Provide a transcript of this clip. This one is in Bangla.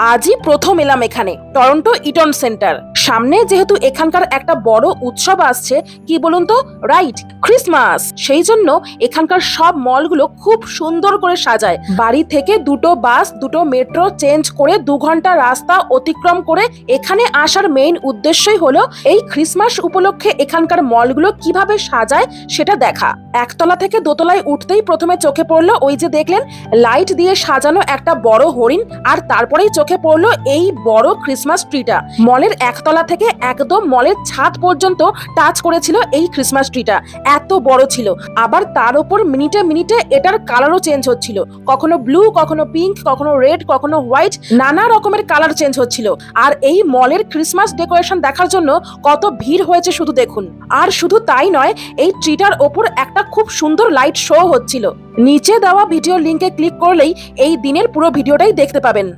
আজই প্রথম এলাম এখানে, টরন্টো ইটন সেন্টার। সামনে যেহেতু এখানকার একটা বড় উৎসব আসছে, কি বলুন তো, রাইট, ক্রিসমাস। সেই জন্য এখানকার সব মলগুলো খুব সুন্দর করে সাজায়। বাড়ি থেকে দুটো বাস, দুটো মেট্রো চেঞ্জ করে 2 ঘন্টা রাস্তা অতিক্রম করে এখানে আসার মেইন উদ্দেশ্যই হলো এই ক্রিসমাস উপলক্ষে এখানকার মলগুলো কিভাবে সাজায় সেটা দেখা। একতলা থেকে দোতলায় উঠতেই প্রথমে চোখে পড়লো ওই যে দেখলেন লাইট দিয়ে সাজানো একটা বড় হরিণ, আর তারপরেই চোখে পড়লো এই বড় ক্রিসমাস ট্রিটা। মলের একতলা থেকে একদম মলের ছাদ পর্যন্ত টাচ করেছিল এই ক্রিসমাস ট্রিটা, এত বড় ছিল। আবার তার উপর মিনিটে মিনিটে এটার কালারও চেঞ্জ হচ্ছিল, কখনো ব্লু, কখনো পিঙ্ক, কখনো রেড, কখনো হোয়াইট, নানা রকমের কালার চেঞ্জ হচ্ছিল। আর এই মলের ক্রিসমাস ডেকোরেশন দেখার জন্য কত ভিড় হয়েছে শুধু দেখুন। আর শুধু তাই নয়, এই ট্রিটার ওপর একটা খুব সুন্দর লাইট শো হচ্ছিল। নিচে দেওয়া ভিডিও লিংকে ক্লিক করলেই এই দিনের পুরো ভিডিওটাই দেখতে পাবেন।